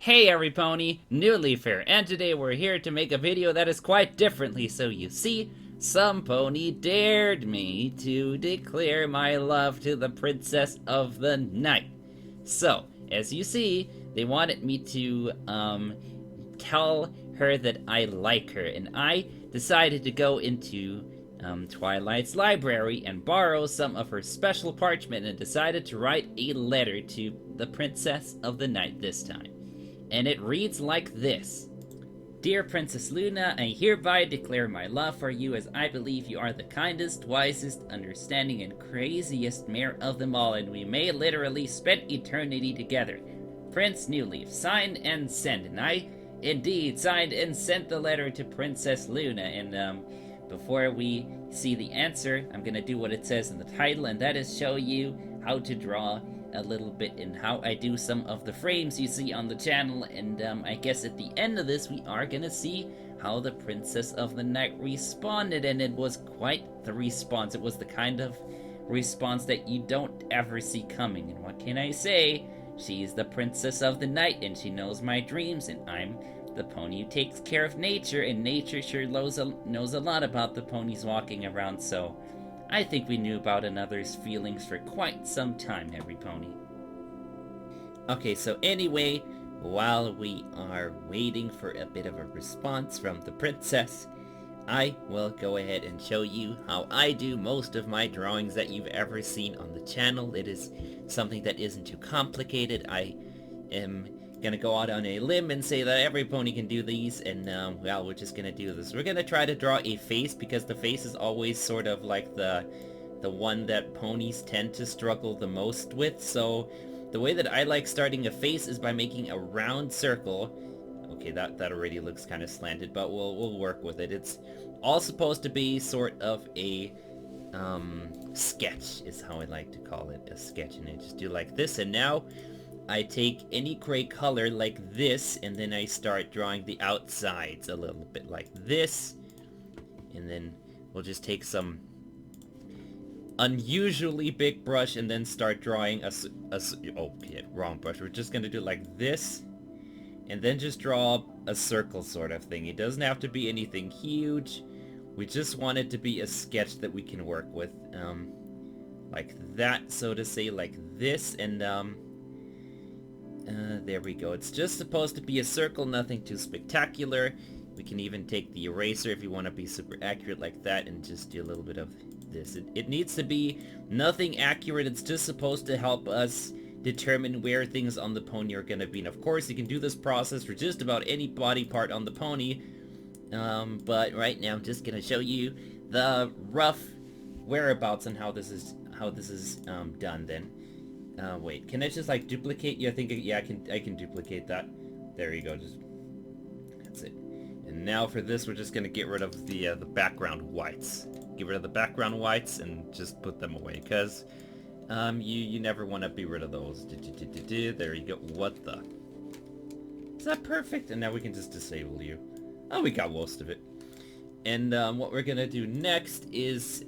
Hey everypony, New Leafer, and today we're here to make a video that is quite differently. So you see, some pony dared me to declare my love to the Princess of the Night. So, as you see, they wanted me to, tell her that I like her, and I decided to go into Twilight's library and borrow some of her special parchment and decided to write a letter to the Princess of the Night this time. And it reads like this. Dear Princess Luna, I hereby declare my love for you, as I believe you are the kindest, wisest, understanding, and craziest mare of them all, and we may literally spend eternity together. Prince Newleaf, signed and sent. And I indeed signed and sent the letter to Princess Luna. And before we see the answer, I'm gonna do what it says in the title, and that is show you how to draw a little bit and how I do some of the frames you see on the channel. And I guess at the end of this we are gonna see how the Princess of the Night responded, and it was quite the response. It was the kind of response that you don't ever see coming. And what can I say? She's the Princess of the Night, and she knows my dreams, and I'm the pony who takes care of nature, and nature sure knows a lot about the ponies walking around. So I think we knew about another's feelings for quite some time, every pony. Okay, so anyway, while we are waiting for a bit of a response from the princess, I will go ahead and show you how I do most of my drawings that you've ever seen on the channel. It is something that isn't too complicated. I am gonna go out on a limb and say that every pony can do these, and well, we're just gonna do this. We're gonna try to draw a face, because the face is always sort of like the one that ponies tend to struggle the most with. So the way that I like starting a face is by making a round circle. Okay, that already looks kind of slanted, but we'll work with it. It's all supposed to be sort of a sketch, is how I like to call it, a sketch. And I just do like this, and now I take any gray color like this, and then I start drawing the outsides a little bit like this. And then we'll just take some unusually big brush and then start drawing okay, wrong brush. We're just gonna do it like this, and then just draw a circle sort of thing. It doesn't have to be anything huge. We just want it to be a sketch that we can work with, like that, so to say, like this. And there we go. It's just supposed to be a circle, nothing too spectacular. We can even take the eraser if you want to be super accurate like that, and just do a little bit of this. It needs to be nothing accurate. It's just supposed to help us determine where things on the pony are going to be. And of course, you can do this process for just about any body part on the pony. But right now I'm just going to show you the rough whereabouts and how this is done then. Wait, can I just like duplicate? Yeah, I can duplicate that. There you go. That's it. And now for this, we're just gonna get rid of the background whites. Get rid of the background whites and just put them away, because you never want to be rid of those. There you go. What the? Is that perfect? And now we can just disable you. Oh, we got most of it. And what we're gonna do next is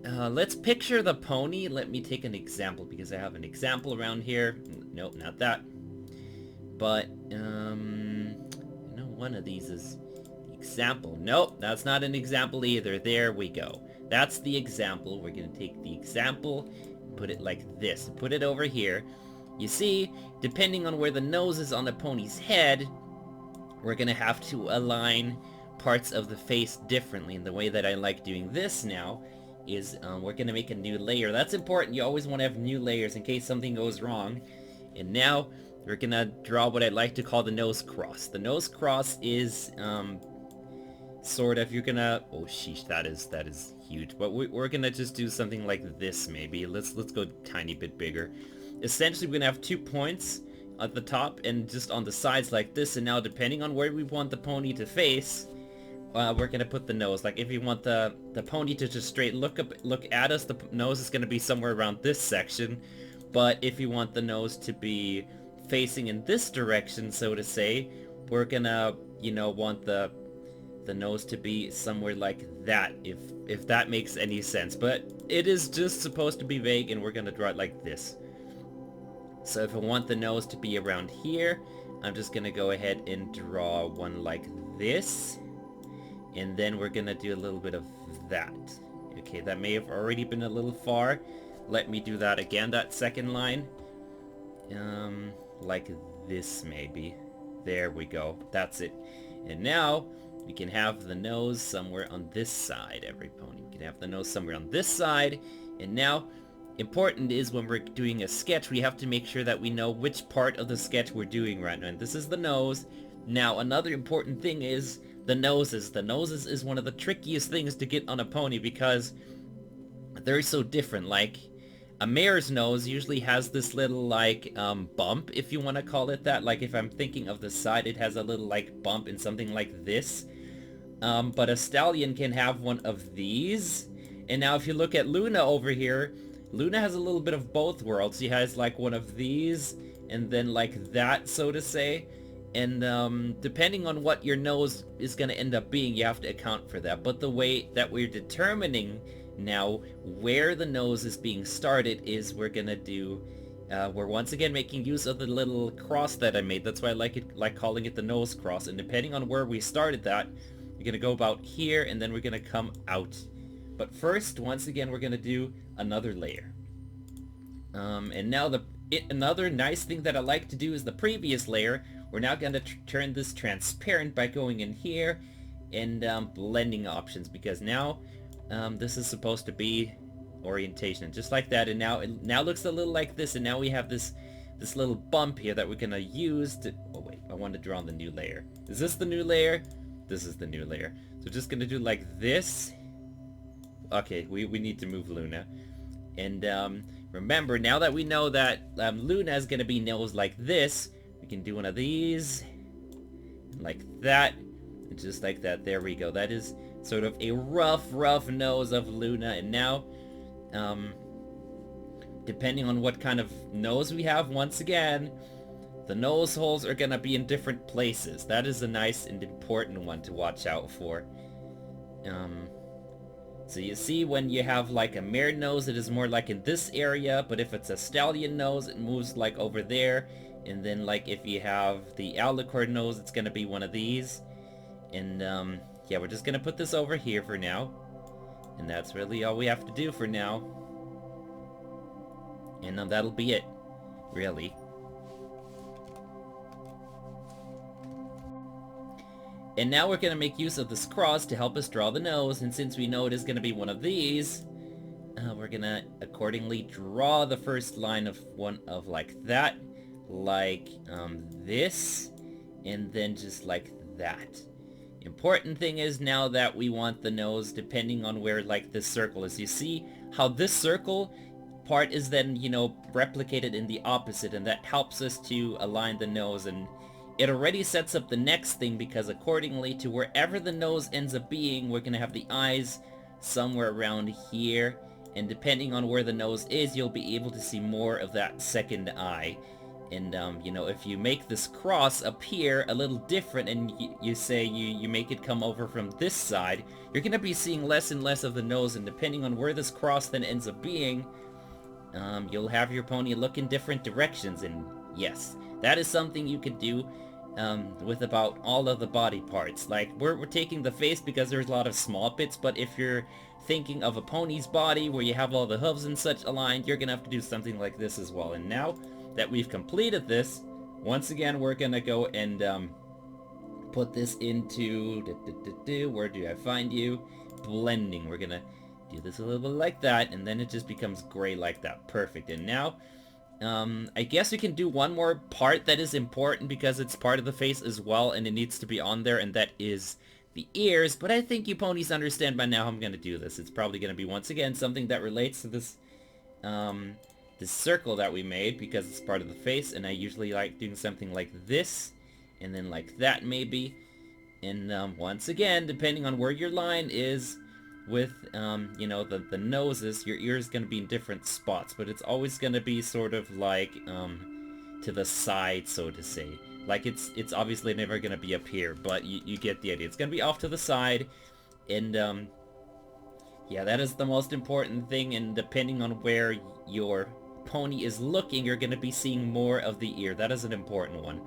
let's picture the pony. Let me take an example, because I have an example around here. Nope, not that. But, one of these is the example. Nope, that's not an example either. There we go. That's the example. We're going to take the example, put it like this, put it over here. You see, depending on where the nose is on the pony's head, we're going to have to align parts of the face differently. And the way that I like doing this now is we're going to make a new layer. That's important. You always want to have new layers in case something goes wrong. And now we're going to draw what I like to call the nose cross. The nose cross is sort of, you're going to... Oh, sheesh, that is huge. But we're going to just do something like this, maybe. Let's go a tiny bit bigger. Essentially, we're going to have 2 points at the top and just on the sides like this. And now, depending on where we want the pony to face, we're gonna put the nose. Like if you want the pony to just straight look at us, the nose is gonna be somewhere around this section. But if you want the nose to be facing in this direction, so to say, we're gonna, want the nose to be somewhere like that, if that makes any sense. But it is just supposed to be vague, and we're gonna draw it like this. So if I want the nose to be around here, I'm just gonna go ahead and draw one like this. And then we're gonna do a little bit of that. Okay, that may have already been a little far. Let me do that again, that second line. Like this maybe. There we go. That's it. And now we can have the nose somewhere on this side, every pony. We can have the nose somewhere on this side. And now, important is when we're doing a sketch, we have to make sure that we know which part of the sketch we're doing right now. And this is the nose. Now, another important thing is the noses. The noses is one of the trickiest things to get on a pony because they're so different. Like, a mare's nose usually has this little, like, bump, if you want to call it that. Like, if I'm thinking of the side, it has a little, like, bump and something like this. But a stallion can have one of these. And now if you look at Luna over here, Luna has a little bit of both worlds. She has, like, one of these, and then, like, that, so to say. And, depending on what your nose is going to end up being, you have to account for that. But the way that we're determining now where the nose is being started is we're gonna do, we're once again making use of the little cross that I made. That's why I like calling it the nose cross. And depending on where we started that, we're gonna go about here and then we're gonna come out. But first, once again, we're gonna do another layer. And now another nice thing that I like to do is the previous layer. We're now gonna turn this transparent by going in here and blending options, because now this is supposed to be orientation, just like that. And now it now looks a little like this, and now we have this little bump here that we're gonna use to, oh wait, I want to draw on the new layer. Is this the new layer? This is the new layer. So just gonna do like this. Okay, we need to move Luna. And remember, now that we know that Luna is gonna be nose like this, we can do one of these like that, and just like that. There we go. That is sort of a rough nose of Luna. And now, depending on what kind of nose we have, once again, the nose holes are gonna be in different places. That is a nice and important one to watch out for. So you see, when you have like a mare nose, it is more like in this area, but if it's a stallion nose, it moves like over there. And then like if you have the alicorn nose, it's gonna be one of these. And yeah, we're just gonna put this over here for now. And that's really all we have to do for now. And that'll be it, really. And now we're gonna make use of this cross to help us draw the nose, and since we know it is gonna be one of these, we're gonna accordingly draw the first line of one of like that, like this, and then just like that. Important thing is now that we want the nose depending on where like this circle is. You see how this circle part is then, you know, replicated in the opposite, and that helps us to align the nose. And it already sets up the next thing, because accordingly to wherever the nose ends up being, we're gonna have the eyes somewhere around here, and depending on where the nose is, you'll be able to see more of that second eye. And you know, if you make this cross appear a little different, and you say you make it come over from this side, you're gonna be seeing less and less of the nose, and depending on where this cross then ends up being, you'll have your pony look in different directions. And yes, that is something you could do with about all of the body parts. Like, we're taking the face because there's a lot of small bits, but if you're thinking of a pony's body where you have all the hooves and such aligned, you're gonna have to do something like this as well. And now that we've completed this, once again, we're gonna go and put this into, where do I find you? Blending. We're gonna do this a little bit like that, and then it just becomes gray like that. Perfect. And now, I guess we can do one more part that is important because it's part of the face as well, and it needs to be on there, and that is the ears. But I think you ponies understand by now how I'm gonna do this. It's probably gonna be, once again, something that relates to this, this circle that we made, because it's part of the face, and I usually like doing something like this, and then like that maybe. And once again, depending on where your line is with, you know, the noses, your ear is going to be in different spots, but it's always going to be sort of like, to the side, so to say. Like, it's obviously never going to be up here, but you get the idea. It's going to be off to the side, and, yeah, that is the most important thing, and depending on where your pony is looking, you're going to be seeing more of the ear. That is an important one.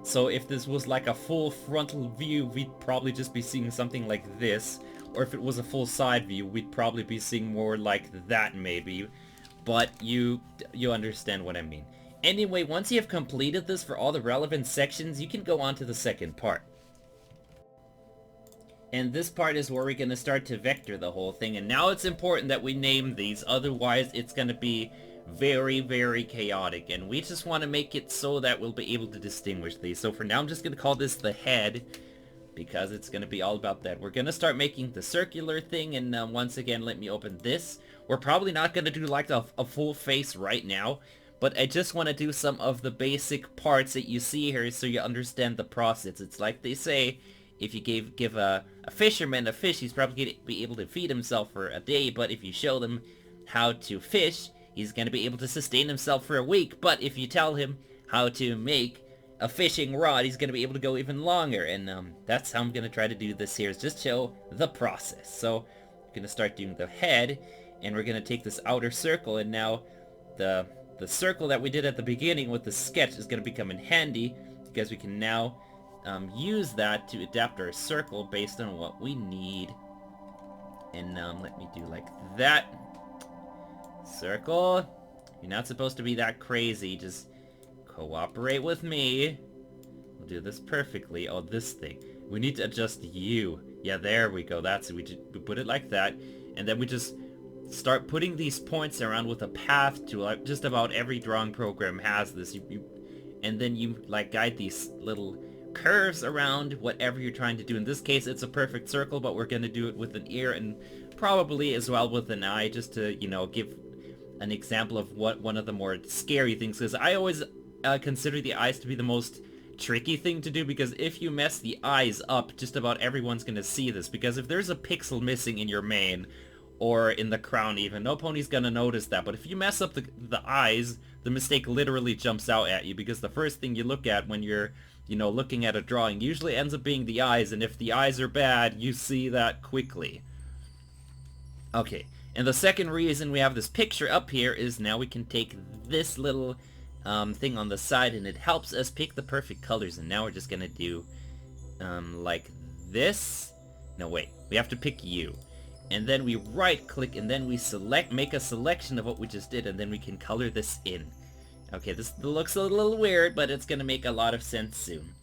So if this was like a full frontal view, we'd probably just be seeing something like this. Or if it was a full side view, we'd probably be seeing more like that maybe. But you understand what I mean. Anyway, once you have completed this for all the relevant sections, you can go on to the second part. And this part is where we're going to start to vector the whole thing. And now it's important that we name these, otherwise it's going to be very, very chaotic. And we just want to make it so that we'll be able to distinguish these. So for now, I'm just going to call this the head, because it's going to be all about that. We're going to start making the circular thing, and once again, let me open this. We're probably not going to do like a full face right now, but I just want to do some of the basic parts that you see here so you understand the process. It's like they say, if you give a fisherman a fish, he's probably going to be able to feed himself for a day, but if you show them how to fish, he's going to be able to sustain himself for a week. But if you tell him how to make a fishing rod, he's going to be able to go even longer. And that's how I'm going to try to do this here, is just show the process. So I'm going to start doing the head, and we're going to take this outer circle, and now the circle that we did at the beginning with the sketch is going to become in handy, because we can now use that to adapt our circle based on what we need. And let me do like that. Circle. You're not supposed to be that crazy, just cooperate with me. We'll do this perfectly. Oh, this thing. We need to adjust you. Yeah, there we go. That's it. We put it like that. And then we just start putting these points around with a path to like just about every drawing program has this. And then you like guide these little curves around whatever you're trying to do. In this case, it's a perfect circle, but we're going to do it with an ear and probably as well with an eye, just to, you know, give an example of what one of the more scary things is. I always consider the eyes to be the most tricky thing to do, because if you mess the eyes up, just about everyone's going to see this, because if there's a pixel missing in your mane, or in the crown even, no pony's gonna notice that. But if you mess up the eyes, the mistake literally jumps out at you, because the first thing you look at when you're, you know, looking at a drawing usually ends up being the eyes, and if the eyes are bad, you see that quickly. Okay, and the second reason we have this picture up here is now we can take this little thing on the side, and it helps us pick the perfect colors. And now we're just gonna do like this. No, wait, we have to pick you. And then we right click, and then we make a selection of what we just did, and then we can color this in. Okay, this looks a little weird, but it's gonna make a lot of sense soon.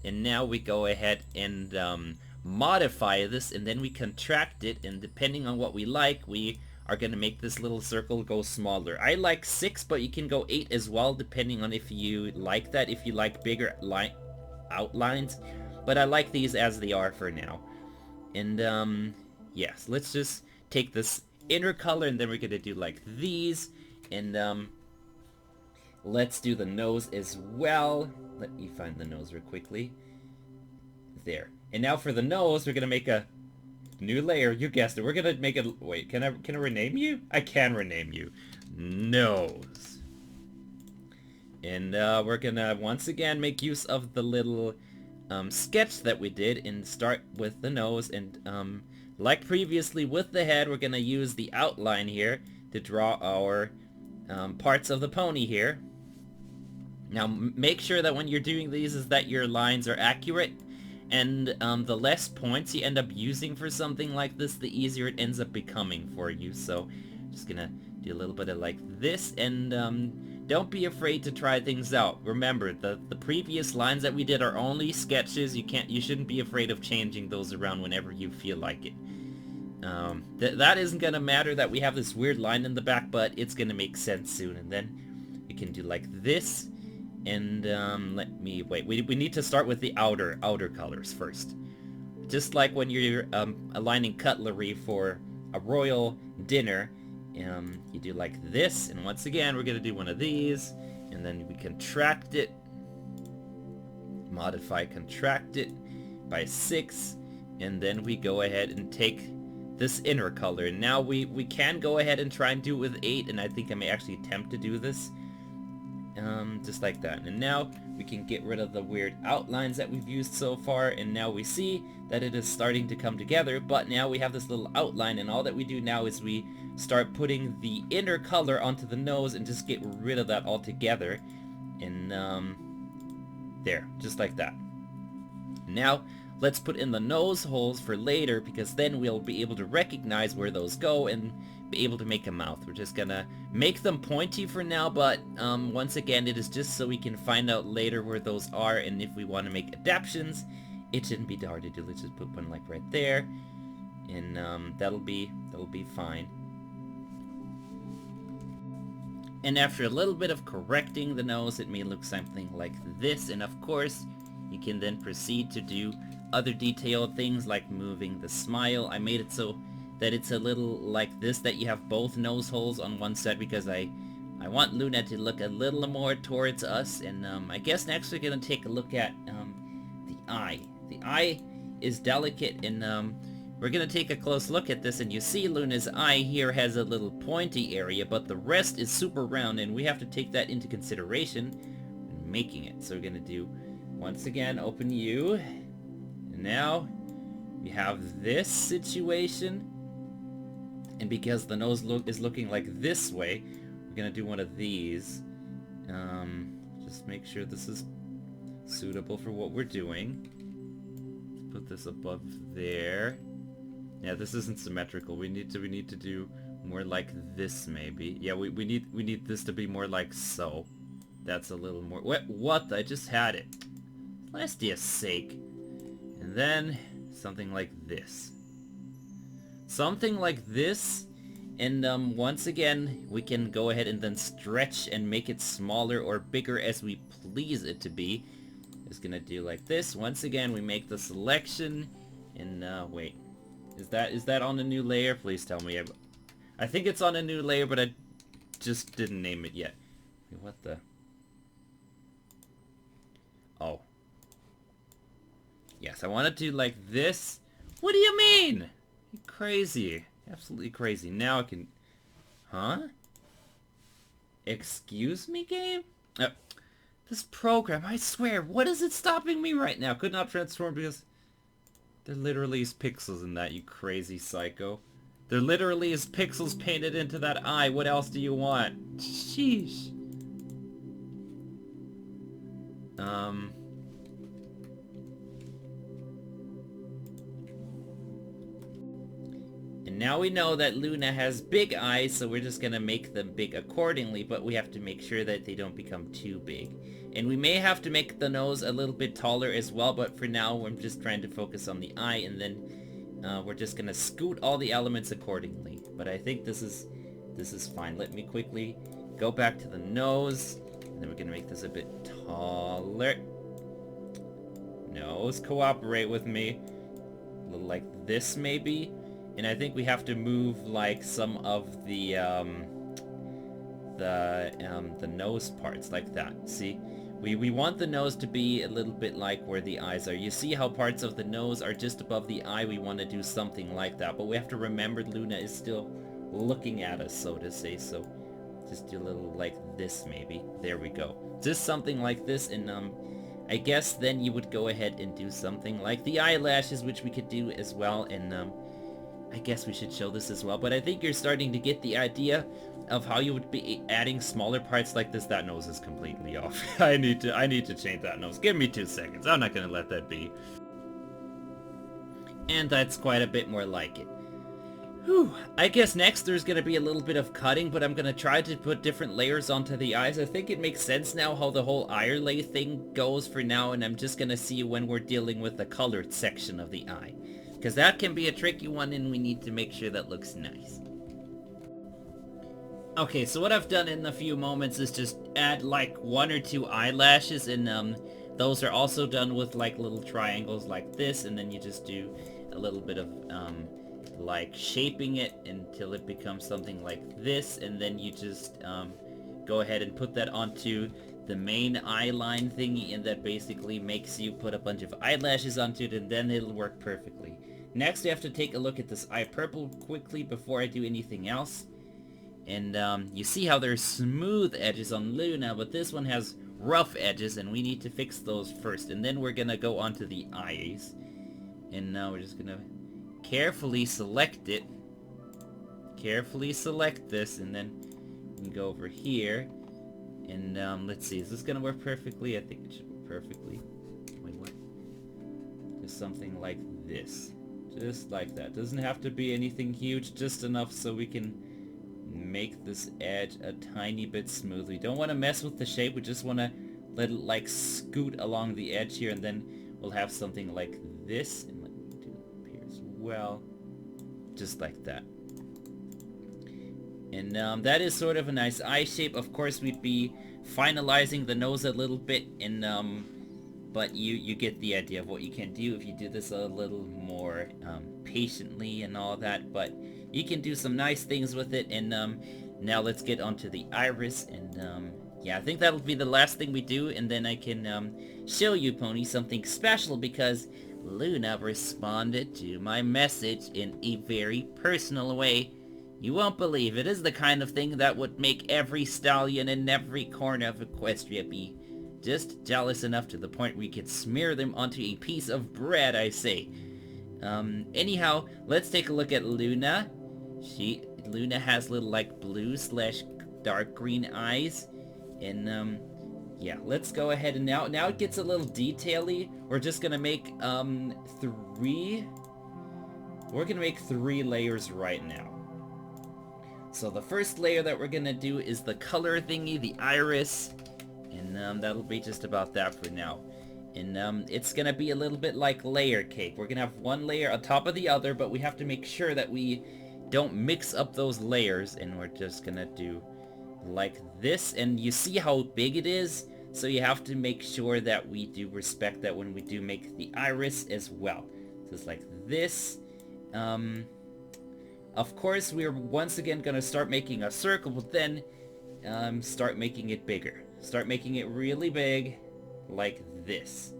And now we go ahead and modify this, and then we contract it, and depending on what we like, we are gonna make this little circle go smaller. I like 6, but you can go 8 as well, depending on if you like that, if you like bigger outlines. But I like these as they are for now. And yes, let's just take this inner color, and then we're gonna do like these, and let's do the nose as well. Let me find the nose real quickly. There. And now for the nose, we're gonna make a new layer. You guessed it. We're gonna make it. Wait, can I rename you? I can rename you. Nose. And we're gonna once again make use of the little sketch that we did, and start with the nose, and like previously with the head, we're going to use the outline here to draw our parts of the pony here. Now make sure that when you're doing these is that your lines are accurate, and the less points you end up using for something like this, the easier it ends up becoming for you. So just going to do a little bit of like this, and don't be afraid to try things out. Remember, the previous lines that we did are only sketches. You shouldn't be afraid of changing those around whenever you feel like it. That isn't gonna matter that we have this weird line in the back, but it's gonna make sense soon. And then we can do like this, and let me wait. We need to start with the outer colors first. Just like when you're aligning cutlery for a royal dinner, you do like this, and once again we're gonna do one of these, and then we contract it, modify, contract it by 6, and then we go ahead and take this inner color. And now we can go ahead and try and do it with 8, and I think I may actually attempt to do this. just like that. And now we can get rid of the weird outlines that we've used so far, and now we see that it is starting to come together, but now we have this little outline, and all that we do now is we start putting the inner color onto the nose and just get rid of that altogether. And there, just like that. Now let's put in the nose holes for later, because then we'll be able to recognize where those go and be able to make a mouth. We're just gonna make them pointy for now, but once again, it is just so we can find out later where those are, and if we want to make adaptions, it shouldn't be hard to do. Let's just put one like right there, and that'll be fine. And after a little bit of correcting the nose, it may look something like this, and of course, you can then proceed to do other detailed things like moving the smile. I made it so that it's a little like this, that you have both nose holes on one side, because I want Luna to look a little more towards us. And I guess next we're going to take a look at the eye. The eye is delicate, and we're going to take a close look at this, and you see Luna's eye here has a little pointy area, but the rest is super round, and we have to take that into consideration when making it. So we're going to do, once again, open you, and now we have this situation, and because the nose is looking like this way, we're going to do one of these. Just make sure this is suitable for what we're doing. Let's put this above there. Yeah, this isn't symmetrical. We need to do more like this, maybe. Yeah, we need this to be more like so. That's a little more. What? I just had it. Celestia's sake. And then something like this. Something like this. And once again, we can go ahead and then stretch and make it smaller or bigger as we please it to be. Just gonna do like this. Once again, we make the selection. And wait. Is that on a new layer? Please tell me. I think it's on a new layer, but I just didn't name it yet. Wait, what the? Oh. Yes, I want to do like this. What do you mean? You're crazy. Absolutely crazy. Now I can... Huh? Excuse me, game? This program, I swear, what is it stopping me right now? Could not transform because... There literally is pixels in that, you crazy psycho. There literally is pixels painted into that eye. What else do you want? Sheesh. And now we know that Luna has big eyes, so we're just gonna make them big accordingly, but we have to make sure that they don't become too big. And we may have to make the nose a little bit taller as well, but for now we're just trying to focus on the eye, and then we're just gonna scoot all the elements accordingly. But I think this is fine. Let me quickly go back to the nose, and then we're gonna make this a bit taller. Nose, cooperate with me. A little like this maybe. And I think we have to move like some of the nose parts like that. See? We want the nose to be a little bit like where the eyes are. You see how parts of the nose are just above the eye? We want to do something like that. But we have to remember Luna is still looking at us, so to say. So just do a little like this maybe. There we go. Just something like this, and I guess then you would go ahead and do something like the eyelashes, which we could do as well, and I guess we should show this as well. But I think you're starting to get the idea of how you would be adding smaller parts like this. That nose is completely off. I need to change that nose. Give me 2 seconds. I'm not gonna let that be. And that's quite a bit more like it. Whew. I guess next there's gonna be a little bit of cutting, but I'm gonna try to put different layers onto the eyes. I think it makes sense now how the whole eyelay thing goes for now, and I'm just gonna see when we're dealing with the colored section of the eye. Because that can be a tricky one, and we need to make sure that looks nice. Okay, so what I've done in a few moments is just add like 1 or 2 eyelashes, and those are also done with like little triangles like this, and then you just do a little bit of like shaping it until it becomes something like this, and then you just go ahead and put that onto the main eyeline thingy, and that basically makes you put a bunch of eyelashes onto it, and then it'll work perfectly. Next, we have to take a look at this eye purple quickly before I do anything else. And you see how there's smooth edges on Luna, but this one has rough edges, and we need to fix those first. And then we're gonna go on to the eyes. And now we're just gonna carefully select it. Carefully select this, and then we can go over here. And let's see, is this gonna work perfectly? I think it should work perfectly. Wait, what? Just something like this. Just like that. Doesn't have to be anything huge, just enough so we can make this edge a tiny bit smooth. We don't want to mess with the shape, we just want to let it like scoot along the edge here, and then we'll have something like this. And let me do it up here as well. Just like that. And that is sort of a nice eye shape. Of course, we'd be finalizing the nose a little bit, and but you get the idea of what you can do if you do this a little more patiently and all that. But you can do some nice things with it. And now let's get onto the iris. And yeah, I think that'll be the last thing we do, and then I can show you, Pony, something special, because Luna responded to my message in a very personal way. You won't believe it. Is the kind of thing that would make every stallion in every corner of Equestria be just jealous enough to the point where we could smear them onto a piece of bread, I say. Anyhow, let's take a look at Luna. Luna has little like blue / dark green eyes. And yeah, let's go ahead, and now it gets a little detail-y. We're just gonna make three layers right now. So the first layer that we're gonna do is the color thingy, the iris, and that'll be just about that for now. And it's gonna be a little bit like layer cake. We're gonna have one layer on top of the other, but we have to make sure that we don't mix up those layers, and we're just gonna do like this. And you see how big it is, so you have to make sure that we do respect that when we do make the iris as well. So it's like this. Of course, we're once again gonna start making a circle, but then start making it bigger. Start making it really big, like this.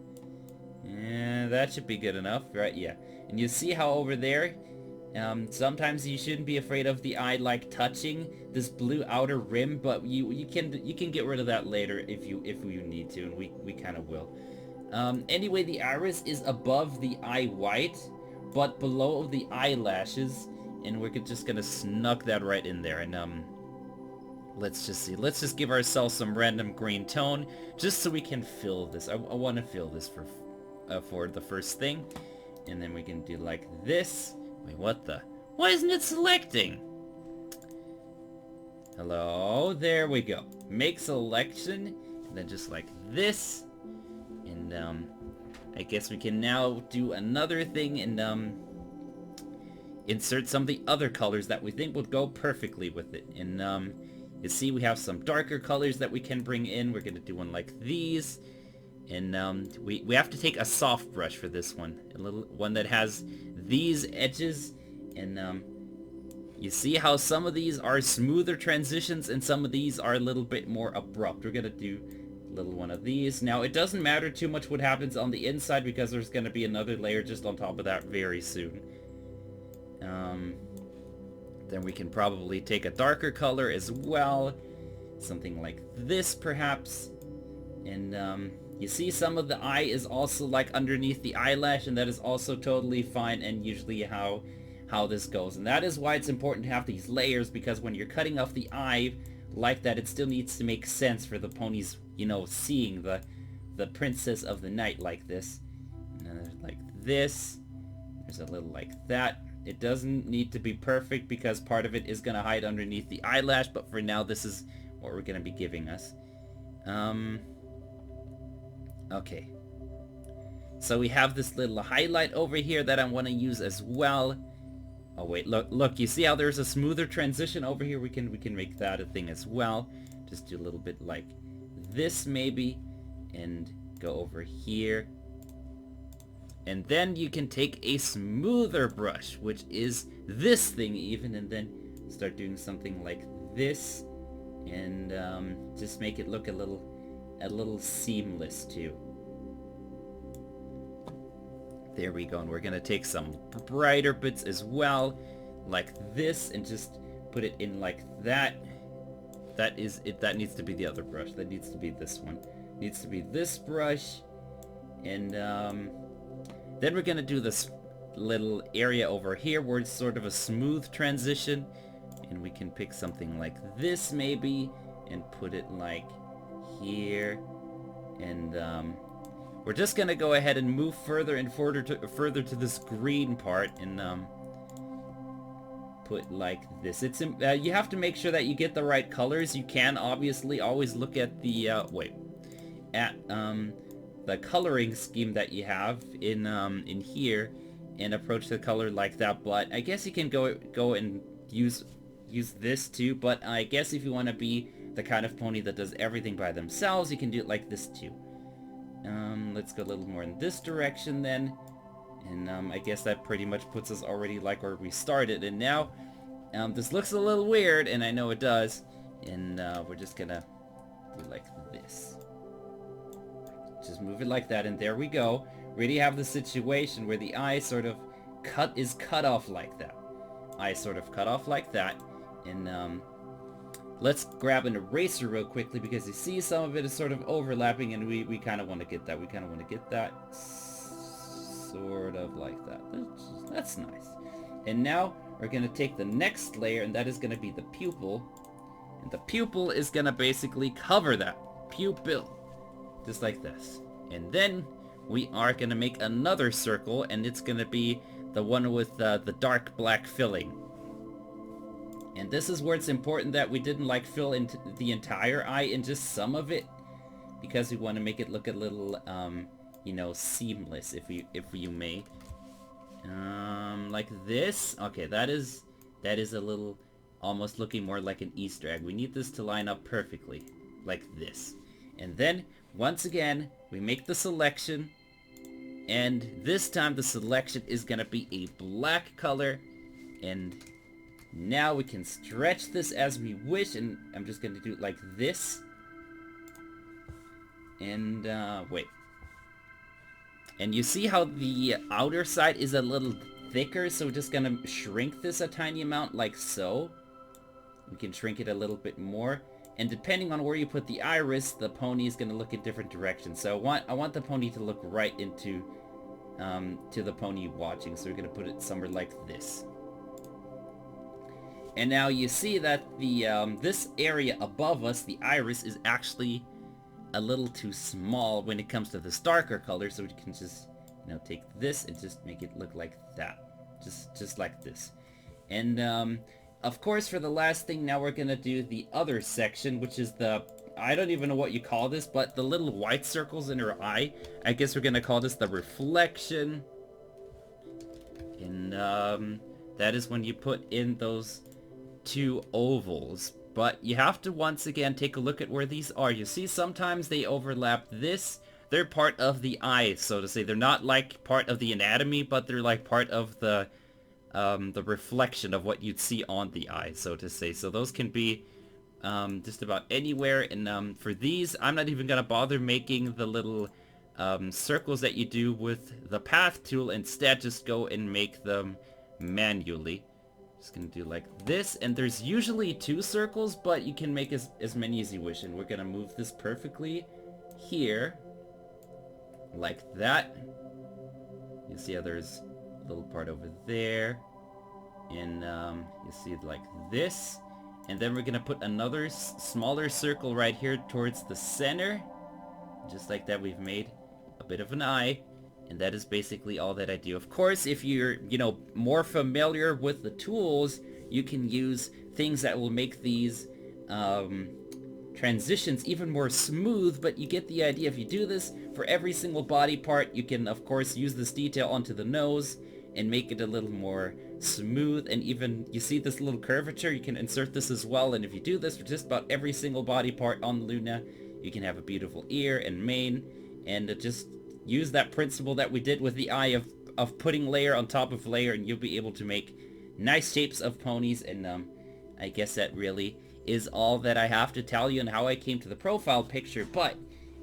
Yeah, that should be good enough, right? Yeah. And you see how over there, sometimes you shouldn't be afraid of the eye like touching this blue outer rim, but you can get rid of that later if you need to, and we kind of will. Anyway, the iris is above the eye white, but below the eyelashes. And we're just gonna snug that right in there. And let's just see. Let's just give ourselves some random green tone, just so we can fill this. I want to fill this for the first thing. And then we can do like this. Wait, what the? Why isn't it selecting? Hello? There we go. Make selection. And then just like this. And I guess we can now do another thing, and insert some of the other colors that we think would go perfectly with it. And you see we have some darker colors that we can bring in. We're gonna do one like these. And we have to take a soft brush for this one. A little one that has these edges. And you see how some of these are smoother transitions and some of these are a little bit more abrupt. We're gonna do a little one of these. Now it doesn't matter too much what happens on the inside, because there's gonna be another layer just on top of that very soon. Then we can probably take a darker color as well. Something like this, perhaps. And you see some of the eye is also like underneath the eyelash, and that is also totally fine, and usually how this goes. And that is why it's important to have these layers, because when you're cutting off the eye like that, it still needs to make sense for the ponies, you know, seeing the princess of the night like this. And like this. There's a little like that. It doesn't need to be perfect, because part of it is going to hide underneath the eyelash, but for now this is what we're going to be giving us. Okay. So we have this little highlight over here that I want to use as well. Oh wait, look, you see how there's a smoother transition over here? We can make that a thing as well. Just do a little bit like this maybe, and go over here. And then you can take a smoother brush, which is this thing even, and then start doing something like this, and just make it look a little seamless too. There we go, and we're gonna take some brighter bits as well, like this, and just put it in like that. That is it. That needs to be the other brush. That needs to be this one. Needs to be this brush. And then we're gonna do this little area over here where it's sort of a smooth transition. And we can pick something like this maybe and put it like here. And we're just gonna go ahead and move further and further to this green part and put like this. It's you have to make sure that you get the right colors. You can obviously always look at the the coloring scheme that you have in here and approach the color like that. But I guess you can go and use this too. But I guess if you want to be the kind of pony that does everything by themselves, you can do it like this too. Let's go a little more in this direction then. And I guess that pretty much puts us already like where we started. And now, this looks a little weird, and I know it does. And we're just gonna do like this. Just move it like that, and there we go. We already have the situation where the eye sort of is cut off like that. Eye sort of cut off like that. And let's grab an eraser real quickly, because you see some of it is sort of overlapping, and we kind of want to get that. We kind of want to get that sort of like that. That's nice. And now we're going to take the next layer, and that is going to be the pupil. And the pupil is going to basically cover that. Pupil. Just like this. And then we are going to make another circle, and it's going to be the one with the dark black filling. And this is where it's important that we didn't like fill into the entire eye and just some of it, because we want to make it look a little, you know, seamless, if you may. Like this. Okay, that is a little almost looking more like an Easter egg. We need this to line up perfectly, like this. And then, once again, we make the selection, and this time the selection is gonna be a black color, and now we can stretch this as we wish, and I'm just gonna do it like this. And, wait. And you see how the outer side is a little thicker, so we're just gonna shrink this a tiny amount, like so. We can shrink it a little bit more. And depending on where you put the iris, the pony is gonna look in different directions. So I want the pony to look right into, to the pony watching, so we're gonna put it somewhere like this. And now you see that the, this area above us, the iris, is actually a little too small when it comes to this darker color, so we can just, you know, take this and just make it look like that. Just like this. And, of course, for the last thing, now we're gonna do the other section, which is the, I don't even know what you call this, but the little white circles in her eye. I guess we're gonna call this the reflection. And, that is when you put in those two ovals. But you have to once again take a look at where these are. You see sometimes they overlap this. They're part of the eye, so to say. They're not like part of the anatomy, but they're like part of the reflection of what you'd see on the eye, so to say. So those can be just about anywhere. And for these, I'm not even gonna bother making the little circles that you do with the path tool. Instead, just go and make them manually. Just gonna do like this, and there's usually 2 circles, but you can make as many as you wish. And we're gonna move this perfectly here, like that. You see how there's a little part over there, and you see it like this. And then we're gonna put another smaller circle right here towards the center, just like that. We've made a bit of an eye. And that is basically all that I do. Of course, if you're, you know, more familiar with the tools, you can use things that will make these transitions even more smooth, but you get the idea. If you do this for every single body part, you can, of course, use this detail onto the nose and make it a little more smooth. And even, you see this little curvature, you can insert this as well. And if you do this for just about every single body part on Luna, you can have a beautiful ear and mane, and just use that principle that we did with the eye of putting layer on top of layer, and you'll be able to make nice shapes of ponies. And I guess that really is all that I have to tell you and how I came to the profile picture. But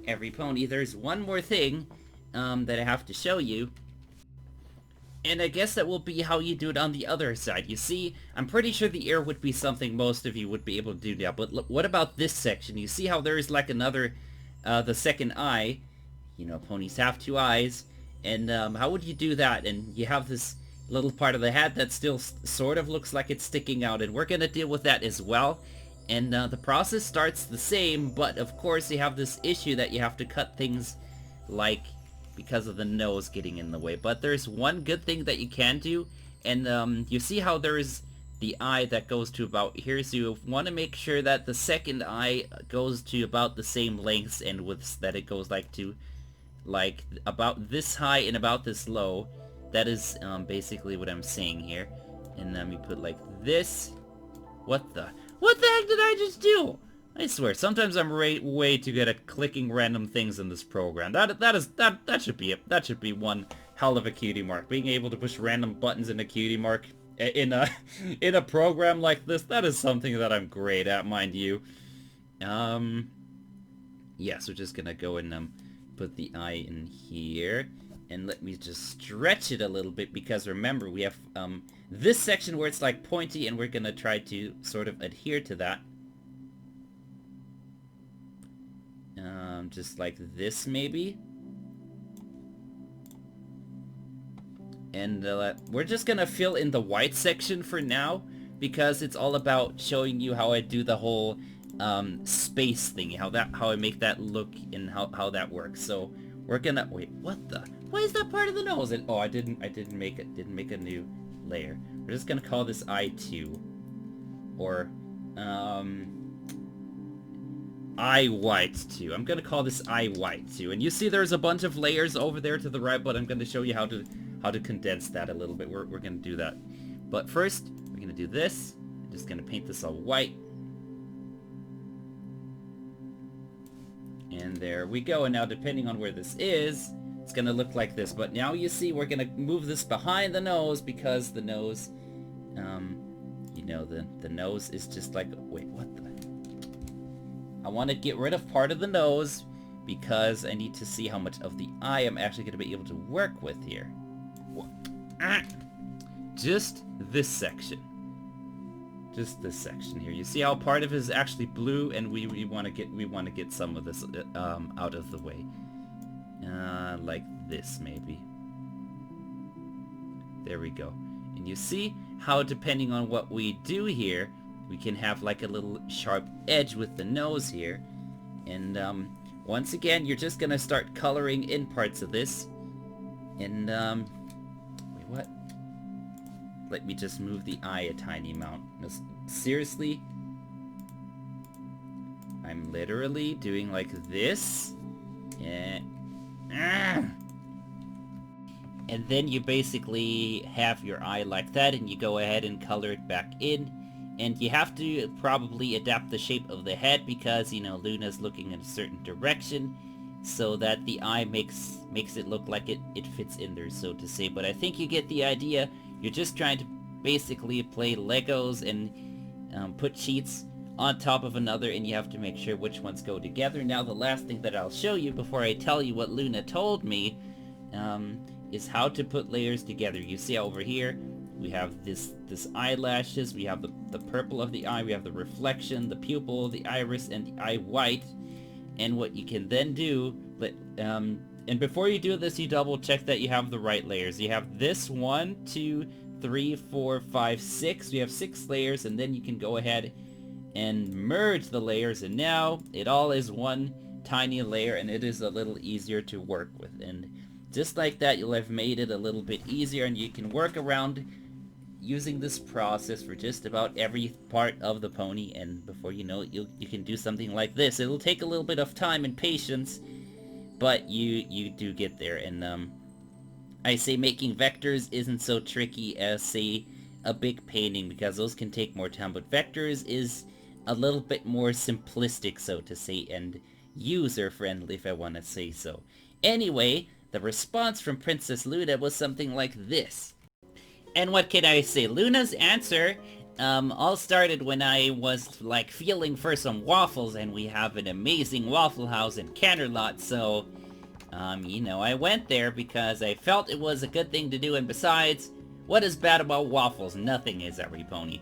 every pony, there's one more thing that I have to show you. And I guess that will be how you do it on the other side. You see, I'm pretty sure the ear would be something most of you would be able to do now. But look, what about this section? You see how there is like another, the second eye. You know, ponies have two eyes. And how would you do that? And you have this little part of the head that still sort of looks like it's sticking out. And we're going to deal with that as well. And the process starts the same, but of course you have this issue that you have to cut things like because of the nose getting in the way. But there's one good thing that you can do, and you see how there's the eye that goes to about here, so you want to make sure that the second eye goes to about the same lengths and widths, that it goes like to like about this high and about this low. That is basically what I'm saying here. And then we put like this. What the heck did I just do? I swear, sometimes I'm way too good at clicking random things in this program. That should be one hell of a cutie mark. Being able to push random buttons in a cutie mark in a program like this, that is something that I'm great at, mind you. Yeah, so just gonna go and put the eye in here. And let me just stretch it a little bit, because remember, we have this section where it's like pointy, and we're gonna try to sort of adhere to that. Just like this, maybe. And we're just gonna fill in the white section for now, because it's all about showing you how I do the whole space thing, how I make that look and how that works. So we're gonna wait. What the? Why is that part of the nose? Oh, I didn't make a new layer. We're just gonna call this eye 2, or eye white 2. I'm gonna call this eye white 2. And you see there's a bunch of layers over there to the right, but I'm gonna show you how to condense that a little bit. We're gonna do that. But first, we're gonna do this. I'm just gonna paint this all white. And there we go. And now, depending on where this is, it's gonna look like this. But now you see we're gonna move this behind the nose, because the nose, you know, the nose is just like, wait, what the? I want to get rid of part of the nose, because I need to see how much of the eye I'm actually gonna be able to work with here. Just this section. Just this section here. You see how part of it is actually blue, and we want to get some of this out of the way. Like this, maybe. There we go. And you see how, depending on what we do here, we can have like a little sharp edge with the nose here. And once again, you're just gonna start coloring in parts of this. And wait, what? Let me just move the eye a tiny amount. No, seriously? I'm literally doing like this. And then you basically have your eye like that, and you go ahead and color it back in. And you have to probably adapt the shape of the head, because, you know, Luna's looking in a certain direction, so that the eye makes it look like it fits in there, so to say. But I think you get the idea. You're just trying to basically play Legos and put sheets on top of another, and you have to make sure which ones go together. Now, the last thing that I'll show you before I tell you what Luna told me is how to put layers together. You see over here, we have this eyelashes, we have the purple of the eye, we have the reflection, the pupil, the iris, and the eye white. And what you can then do, and before you do this, you double check that you have the right layers. You have this 1, 2, 3, 4, 5, 6. We have 6 layers, and then you can go ahead and merge the layers, and now it all is one tiny layer, and it is a little easier to work with. And just like that, you'll have made it a little bit easier, and you can work around using this process for just about every part of the pony, and before you know it, you can do something like this. It'll take a little bit of time and patience, but you do get there. And I say making vectors isn't so tricky as, say, a big painting, because those can take more time, but vectors is a little bit more simplistic, so to say, and user-friendly, if I want to say so. Anyway, the response from Princess Luna was something like this. And what can I say? Luna's answer all started when I was like feeling for some waffles, and we have an amazing Waffle House in Canterlot, so You know, I went there because I felt it was a good thing to do, and besides, what is bad about waffles? Nothing is, every pony.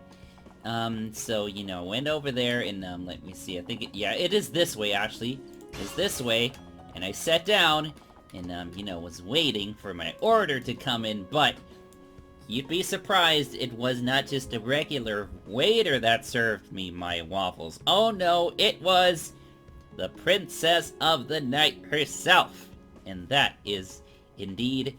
So, you know, went over there and, let me see, I think yeah, it is this way, actually. It's this way, and I sat down, and, you know, was waiting for my order to come in, but you'd be surprised it was not just a regular waiter that served me my waffles. Oh no, it was the Princess of the Night herself. And that is, indeed,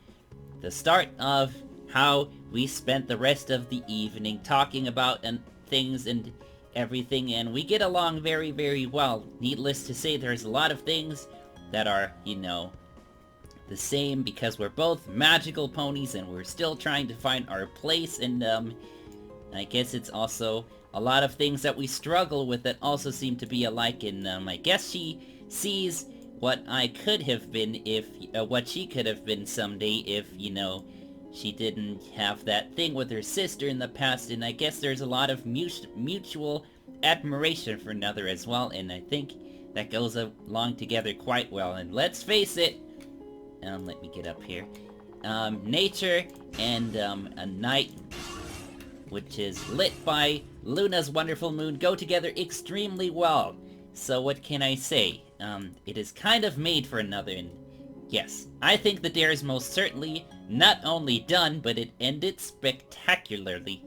the start of how we spent the rest of the evening talking about things and everything, and we get along very, very well. Needless to say, there's a lot of things that are, you know, the same because we're both magical ponies and we're still trying to find our place, and I guess it's also a lot of things that we struggle with that also seem to be alike, and I guess she sees what I could have been if, what she could have been someday if, you know, she didn't have that thing with her sister in the past, and I guess there's a lot of mutual admiration for another as well, and I think that goes along together quite well. And let's face it, let me get up here, nature and a night which is lit by Luna's wonderful moon go together extremely well. So what can I say? It is kind of made for another, and yes, I think the dare is most certainly not only done, but it ended spectacularly,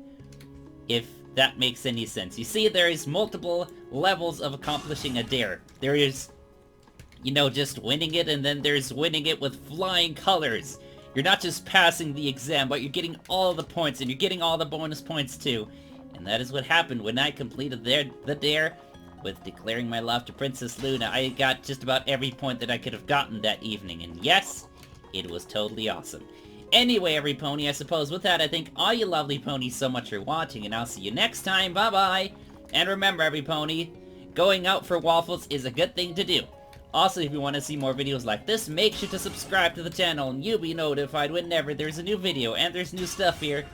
if that makes any sense. You see, there is multiple levels of accomplishing a dare. There is, you know, just winning it, and then there's winning it with flying colors. You're not just passing the exam, but you're getting all the points, and you're getting all the bonus points too. And that is what happened when I completed the dare with declaring my love to Princess Luna. I got just about every point that I could have gotten that evening, and yes, it was totally awesome. Anyway, every pony, I suppose with that, I thank all you lovely ponies so much for watching, and I'll see you next time. Bye-bye! And remember, every pony, going out for waffles is a good thing to do. Also, if you want to see more videos like this, make sure to subscribe to the channel, and you'll be notified whenever there's a new video, and there's new stuff here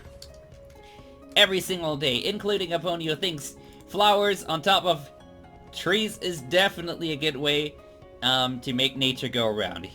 every single day, including a pony who thinks flowers on top of trees is definitely a good way to make nature go around.